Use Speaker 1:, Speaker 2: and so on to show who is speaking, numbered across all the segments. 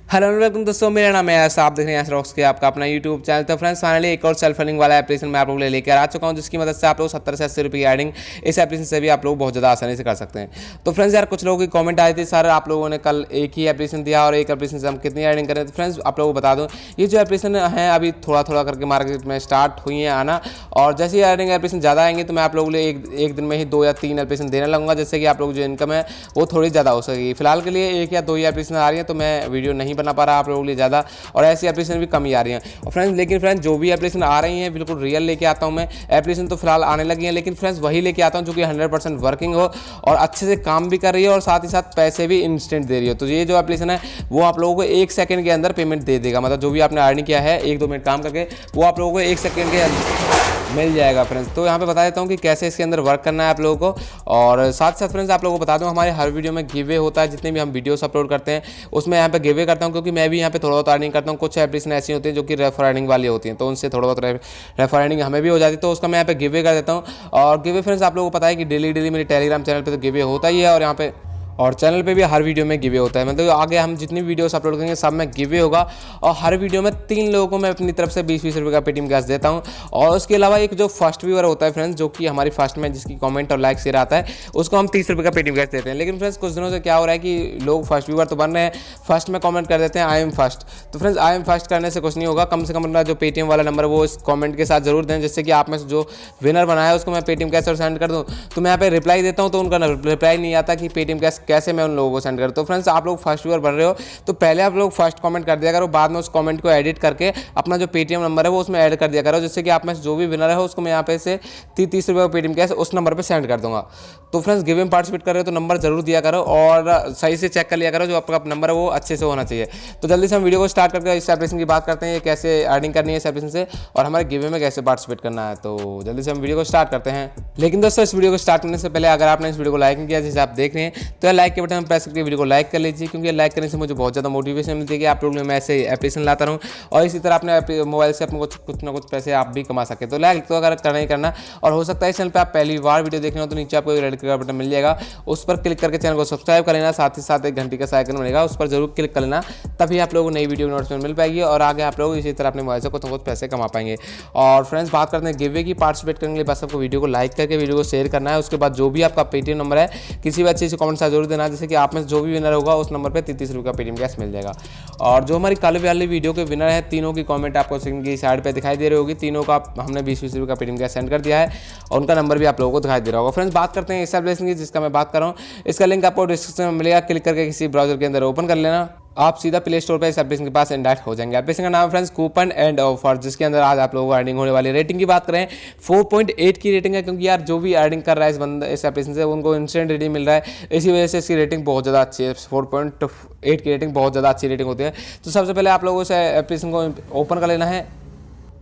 Speaker 1: Hello welcome दोस्तों, मेरा नाम है यास, आप देख रहे हैं यास रॉक्स के आपका अपना यूट्यूब चैनल। तो फ्रेंड्स फाइनली एक और सेल्फ अर्निंग वाला एप्लीकेशन मैं आप लोगों के लिए लेकर आ चुका हूं, जिसकी मदद से आप लोग 70 से 80 रुपये की अर्निंग इस एप्लीकेशन से भी आप लोग बहुत ज़्यादा आसानी से कर सकते हैं। तो फ्रेंड्स यार कुछ लोगों की कमेंट आई थी, सर आप लोगों ने कल एक ही एप्लीकेशन दिया और एक एप्लीकेशन से हम कितनी अर्निंग करें। तो फ्रेंड्स आप लोगों को बता दूँ, ये जो एप्लीकेशन है अभी थोड़ा थोड़ा करके मार्केट में स्टार्ट हुई है आना, और जैसे ही अर्निंग एप्लीकेशन ज़्यादा आएंगे तो मैं आप लोगों के लिए एक दिन में ही 2 या 3 एप्लीकेशन देने लगूंगा, जिससे कि आप लोग जो इनकम है वो थोड़ी ज़्यादा हो सकेगी। फिलहाल के लिए 1 या 2 ही एप्लीकेशन आ रही है, तो मैं वीडियो नहीं बना पा रहा आप लोगों के लिए ज़्यादा, और ऐसी एप्लीकेशन भी कम ही आ रही हैं। और फ्रेंड्स लेकिन फ्रेंड्स जो भी एप्लीकेशन आ रही हैं बिल्कुल रियल लेके आता हूं मैं। एप्लीकेशन तो फिलहाल आने लगी हैं, लेकिन फ्रेंड्स वही लेके आता हूं जो कि 100% वर्किंग हो और अच्छे से काम भी कर रही है और साथ ही साथ पैसे भी इंस्टेंट दे रही हो। तो ये जो एप्लीकेशन है वो आप लोगों को 1 सेकंड के अंदर पेमेंट दे देगा, मतलब जो भी आपने अर्निंग किया है 1-2 मिनट काम करके वो आप लोगों को 1 सेकंड के मिल जाएगा फ्रेंड्स। तो यहाँ पे बता देता हूँ कि कैसे इसके अंदर वर्क करना है आप लोगों को, और साथ साथ फ्रेंड्स आप लोगों को बता दूँ हमारे हर वीडियो में गिवे होता है। जितने भी हम वीडियोस अपलोड करते हैं उसमें यहाँ पे गिवे करता हूँ, क्योंकि मैं भी यहाँ पे थोड़ा बहुत अर्निंग करता हूँ। कुछ एप्लीकेशन ऐसी होती है जो कि रेफर अर्निंग वाली होती हैं, तो उनसे थोड़ा बहुत रेफर अर्निंग हमें भी हो जाती है, तो उसका मैं यहाँ पे गिवे कर देता हूँ। और गिवे फ्रेंड्स आप लोगों को पता है कि डेली मेरे टेलीग्राम चैनल पर तो गिवे होता ही है, और यहाँ पे और चैनल पे भी हर वीडियो में गिवे होता है। मतलब आगे हम जितनी वीडियोस अपलोड करेंगे सब में गिवे होगा, और हर वीडियो में 3 लोगों को मैं अपनी तरफ से 20-20 रुपये का पेटीएम कैश देता हूं। और उसके अलावा एक जो फर्स्ट व्यूअर होता है फ्रेंड्स, जो कि हमारी फर्स्ट में जिसकी कमेंट और लाइक शेयर आता है, उसको हम 30 रुपये का पेटीएम कैश देते हैं। लेकिन फ्रेंड्स कुछ दिनों से क्या हो रहा है कि लोग फर्स्ट व्यूअर तो बन रहे हैं, फर्स्ट में कॉमेंट कर देते हैं आई एम फर्स्ट। तो फ्रेंड्स आई एम फर्स्ट करने से कुछ नहीं होगा, कम से कम अपना जो पेटीएम वाला नंबर वो इस कॉमेंट के साथ जरूर दें, जिससे कि आप में जो विनर बनाया उसको मैं पेटीएम कैश और सेंड कर दूँ। तो मैं यहाँ पे रिप्लाई देता हूँ तो उनका रिप्लाई नहीं आता कि पेटीएम कैश कैसे मैं उन लोगों को सेंड कर। तो फ्रेंड्स आप लोग फर्स्ट व्यूअर बन रहे हो तो पहले आप लोग फर्स्ट कमेंट कर दिया करो, बाद में उस कमेंट को एडिट करके अपना जो पेटीएम नंबर है वो उसमें ऐड कर दिया करो, जिससे कि आप में जो भी विनर है उसको मैं यहाँ पे से 30 रुपये का पेटीएम कैश उस नंबर पे सेंड कर दूंगा। तो फ्रेंड्स गिव में पार्टिसिपेट कर रहे हो तो नंबर जरूर दिया करो, और सही से चेक कर लिया करो, जो आपका नंबर है वो अच्छे से होना चाहिए। तो जल्दी से हम वीडियो को स्टार्ट करके इस एप्लीकेशन की बात करते हैं, कैसे अर्निंग करनी है इस एप्लीकेशन से और हमारे गिव में कैसे पार्टिसिपेट करना है। तो जल्दी से हम वीडियो को स्टार्ट करते हैं। लेकिन दोस्तों इस वीडियो को स्टार्ट करने से पहले अगर आपने इस वीडियो को लाइक नहीं किया जैसे आप देख रहे हैं, तो लाइक के बटन प्रेस करके वीडियो को लाइक कर लीजिए, क्योंकि लाइक करने से मुझे बहुत ज़्यादा मोटिवेशन मिलती है कि आप लोगों में मैं ऐसे एप्लीकेशन लाता रहूँ और इसी तरह अपने मोबाइल से अपने कुछ ना कुछ पैसे आप भी कमा सके। तो लाइक तो अगर करना ही करना, और हो सकता है इस चैनल पे आप पहली बार वीडियो देख रहे हो तो नीचे आपको रेड कलर का बटन मिल जाएगा, उस पर क्लिक करके चैनल को सब्सक्राइब कर लेना। साथ ही साथ एक घंटी का आइकन बनेगा, उस पर जरूर क्लिक कर लेना, तभी आप लोगों को नई वीडियो नोटिफिकेशन मिल पाएगी और आगे आप लोग इसी तरह अपने मोबाइल से कुछ ना कुछ पैसे कमा पाएंगे। और फ्रेंड्स बात करते हैं गिवे की। पार्टिसिपेट करने के लिए बस आपको वीडियो को लाइक करके वीडियो को शेयर करना है। उसके बाद जो भी आपका पेटीएम नंबर है किसी भी अच्छे से कमेंट साथ जरूर देना, जैसे कि आप में जो भी विनर होगा उस नंबर पर 30 रुपये का पेटीएम कैश मिल जाएगा। और जो हमारी कल वाली वीडियो के विनर है तीनों की कमेंट आपको स्क्रीन की साइड पे दिखाई दे रही होगी। तीनों का हमने 20-20 रुपये का पेटीएम कैश सेंड कर दिया है और उनका नंबर भी आप लोगों को दिखाई दे रहा होगा। फ्रेंड्स बात करते हैं इस एप्लीकेशन की जिसका मैं बात कर रहा हूँ। इसका लिंक आपको डिस्क्रिप्शन में मिलेगा, क्लिक करके किसी ब्राउजर के अंदर ओपन कर लेना। आप सीधा प्ले स्टोर पर इस एप्लीकेशन के पास इंडायरेक्ट हो जाएंगे। एप्लीकेशन का नाम है फ्रेंड्स कूपन एंड ऑफर, जिसके अंदर आज आप लोगों को अर्निंग होने वाली। रेटिंग की बात करें 4.8 की रेटिंग है, क्योंकि यार जो भी अर्निंग कर रहा है इस एप्लीकेशन से उनको इंस्टेंट रेटिंग मिल रहा है, इसी वजह से इसकी रेटिंग बहुत ज़्यादा अच्छी है। 4.8 की रेटिंग बहुत ज़्यादा अच्छी रेटिंग होती है। तो सबसे पहले आप लोगों से एप्लीकेशन को ओपन कर लेना है।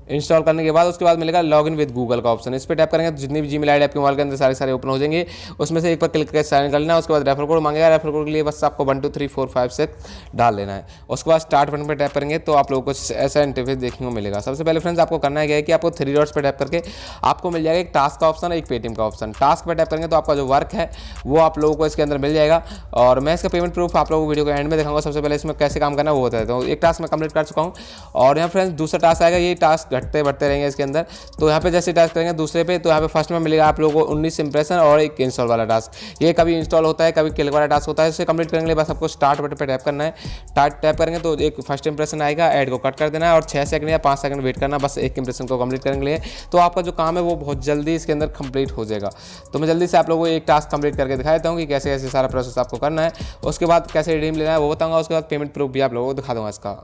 Speaker 1: इंस्टॉल करने के बाद उसके बाद मिलेगा लॉगिन विद गूगल का ऑप्शन, इस पर टैप करेंगे तो जितनी भी जीमेल आईडी आपके मोबाइल के अंदर सारे ओपन हो जाएंगे। उसमें से एक पर क्लिक करके साइन कर लेना। उसके बाद रेफर कोड मांगेगा, रेफर कोड के लिए बस आपको 1 2 3 4 5 6 डाल लेना है। उसके बाद स्टार्ट बटन पर टैप करेंगे तो आप लोगों को ऐसा इंटरफेस देखने को मिलेगा। सबसे पहले फ्रेंड्स आपको करना है कि आपको 3 डॉट्स पर टैप करके आपको मिल जाएगा एक टास्क का ऑप्शन, एक पेटीएम का ऑप्शन। टास्क पर टैप करेंगे तो आपका जो वर्क है वो आप लोगों को इसके अंदर मिल जाएगा, और मैं इसका पेमेंट प्रूफ आप लोगों को वीडियो को एंड में दिखाऊंगा। सबसे पहले इसमें कैसे काम करना है वो बताता हूँ। एक टास्क मैं कंप्लीट कर चुका हूँ, और यहाँ फ्रेंड्स दूसरा टास्क आएगा। ये टास्क घटते बढ़ते रहेंगे के अंदर। तो यहाँ पे जैसे टास्क करेंगे दूसरे पे, तो यहाँ पे फर्स्ट में मिलेगा आप लोगों को 19 इंप्रेशन और एक इंस्टॉल वाला टास्क। ये कभी इंस्टॉल होता है कभी क्लिक वाला टास्क होता है। इसे कंप्लीट करने के लिए बस आपको स्टार्ट बटन पे टैप करना है। टैप करेंगे तो एक फर्स्ट इंप्रेशन आएगा, ऐड को कट कर देना है और 6 सेकंड या 5 सेकंड वेट करना बस एक इंप्रेशन को कंप्लीट करने के लिए। तो आपका जो काम है वो बहुत जल्दी इसके अंदर कंप्लीट हो जाएगा। तो मैं जल्दी से आप लोगों को एक टास्क कंप्लीट करके दिखा देता हूँ कि कैसे कैसे सारा प्रोसेस आपको करना है। उसके बाद कैसे रिडीम लेना है वो बताऊँगा। उसके बाद पेमेंट प्रूफ भी आप लोगों को दिखा दूँगा इसका।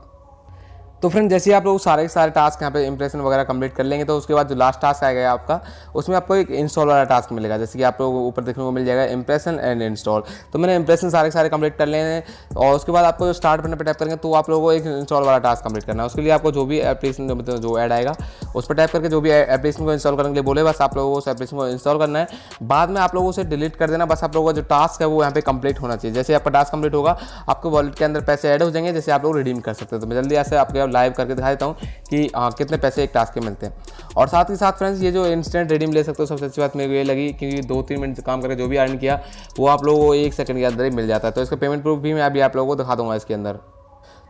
Speaker 1: तो फ्रेंड जैसे ही आप लोग सारे टास्क यहाँ पे इंप्रेशन वगैरह कंप्लीट कर लेंगे, तो उसके बाद जो लास्ट टास्क आएगा आपका, उसमें आपको एक इंस्टॉल वाला टास्क मिलेगा। जैसे कि आप लोगों को ऊपर देखने को मिल जाएगा इंप्रेशन एंड इंस्टॉल। तो मैंने इंप्रेशन सारे कंप्लीट कर लेने हैं, और उसके बाद आपको जो स्टार्ट बटन पर टैप करेंगे तो आप लोगों को एक इंस्टॉल वाला टास्क कंप्लीट करना है। उसके लिए आपको जो भी एप्लीकेशन मतलब जो ऐड आएगा उस पर टैप करके जो भी एप्लीकेशन को इंस्टॉल करने के लिए बोले बस आप लोगों को उस एप्लीकेशन को इंस्टॉल करना है। बाद में आप लोगों से डिलीट कर देना। बस आप लोगों का जो टास्क है वो यहाँ पे कंप्लीट होना चाहिए। जैसे आपका टास्क कंप्लीट होगा आपको वॉलेट के अंदर पैसे ऐड हो जाएंगे, जैसे आप लोग रिडीम कर सकते हैं। तो मैं जल्दी ऐसे आपको लाइव करके दिखा देता हूँ कि कितने पैसे एक टास्क के मिलते हैं। और साथ ही साथ फ्रेंड्स ये जो इंस्टेंट रिडीम ले सकते हो, सबसे अच्छी बात मेरे को ये लगी, क्योंकि 2-3 मिनट काम करके जो भी अर्न किया वो आप लोगों को 1 सेकंड के अंदर ही मिल जाता है। तो इसका पेमेंट प्रूफ भी मैं अभी आप लोगों को दिखा दूंगा इसके अंदर।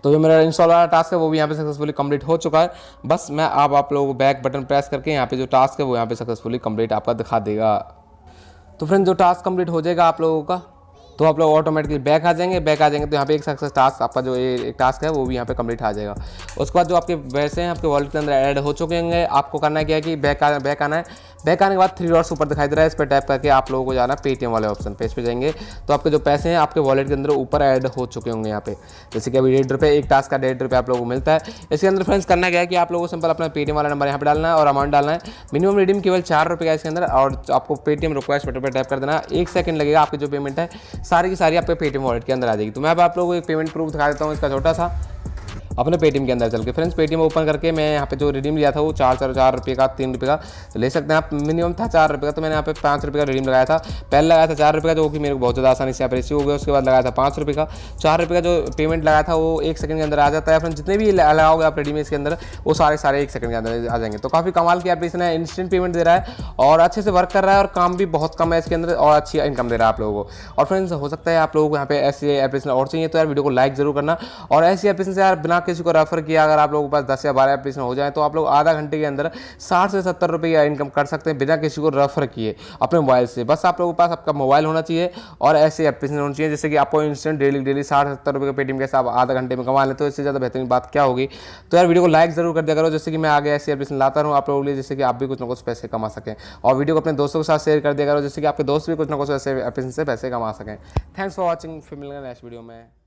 Speaker 1: तो जो मेरा इंस्टॉल वाला टास्क है वो भी यहाँ पे सक्सेसफुली कंप्लीट हो चुका है। बस मैं अब आप लोगों को बैक बटन प्रेस करके यहाँ पे जो टास्क है वो यहाँ पे सक्सेसफुली कंप्लीट आपका दिखा देगा। तो फ्रेंड जो टास्क कंप्लीट हो जाएगा आप लोगों का, तो आप लोग ऑटोमेटिकली बैक आ जाएंगे तो यहाँ पे एक सक्सेस टास्क आपका जो ये टास्क है वो भी यहाँ पे कंप्लीट आ जाएगा। उसके बाद जो आपके पैसे हैं आपके वॉलेट के अंदर ऐड हो चुके होंगे। आपको करना क्या है कि बैक आना है। बैक आने के बाद 3 डॉट्स ऊपर दिखाई दे रहा है, इस पर टैप करके आप लोगों को जाना पेटीएम वाले ऑप्शन पे। इस पे जाएंगे तो आपके जो पैसे हैं आपके वॉलेट के अंदर ऊपर ऐड हो चुके होंगे यहाँ पे। जैसे कि अभी 1.5 रुपये एक टास्क का 1.5 रुपये आप लोगों को मिलता है। इसके अंदर फ्रेंड्स करना क्या है कि आप लोगों को सिंपल अपना पेटीएम वाला नंबर यहाँ पे डालना है और अमाउंट डालना है। मिनिमम रिडीम केवल 4 रुपये का इसके अंदर, और आपको पेटीएम रिक्वेस्ट बटन पर टैप कर देना। 1 सेकंड लगेगा, आपकी जो पेमेंट है सारी की सारी आपके पेटीएम वॉलेट के अंदर आ जाएगी। तो मैं अब आप लोगों को एक पेमेंट प्रूफ दिखा देता हूँ इसका छोटा सा अपने पेटीएम के अंदर चल के। फ्रेंड्स पेटीएम ओपन करके मैं यहाँ पे जो रिडीम लिया था वो 4 रुपये का 3 रुपये का तो ले सकते हैं आप। मिनिमम था 4 रुपये का, तो मैंने यहाँ पे 5 रुपये का रिडीम लगाया था। पहले लगाया था 4 रुपये का, जो कि मेरे को बहुत ज़्यादा आसानी से यहाँ पे रिसीव हो गया। उसके बाद लगाया था 5 रुपये का। 4 रुपये का जो पेमेंट लगाया था वो 1 सेकंड के अंदर आ जाता है। फ्रेंड्स जितने भी लगाओगे आप रिडीम इसके अंदर वो सारे 1 सेकंड के अंदर आ जाएंगे। तो काफ़ी कमाल की एप्लीकेशन है, इंस्टेंट पेमेंट दे रहा है और अच्छे से वर्क कर रहा है और काम भी बहुत कम है इसके अंदर और अच्छी इनकम दे रहा है आप लोगों को। और फ्रेंड्स हो सकता है आप लोगों को यहाँ पे ऐसी एप्लीकेशन और चाहिए तो यार वीडियो को लाइक जरूर करना। और ऐसी एप्लीकेशन से यार बिना किसी को रेफर किया अगर आप लोगों के पास 10 या 12 एप्लीकेशन हो जाए तो आप लोग आधा घंटे के अंदर 60 से 70 रुपये की इनकम कर सकते हैं बिना किसी को रेफर किए अपने मोबाइल से। बस आप लोगों के पास आपका मोबाइल होना चाहिए और ऐसे एप्लीकेशन होनी चाहिए जैसे कि आपको इंस्टेंट डेली 60-70 रुपये का पेटीएम के साथ आधा घंटे में कमा लें। तो इससे ज़्यादा बेहतरीन बात क्या होगी। तो यार वीडियो को लाइक जरूर कर दिया करो, जैसे कि मैं आगे ऐसी एप्लीकेशन लाता रहूँ आप लोगों के लिए, जैसे कि आप भी कुछ ना कुछ पैसे कमा सकें। और वीडियो को अपने दोस्तों के साथ शेयर कर दिया करो, जैसे कि आपके दोस्त भी कुछ ना कुछ ऐसे एप्लीकेशन से पैसे कमा सकें। थैंक्स फॉर वॉचिंग, फिर मिलेंगे नेक्स्ट वीडियो में।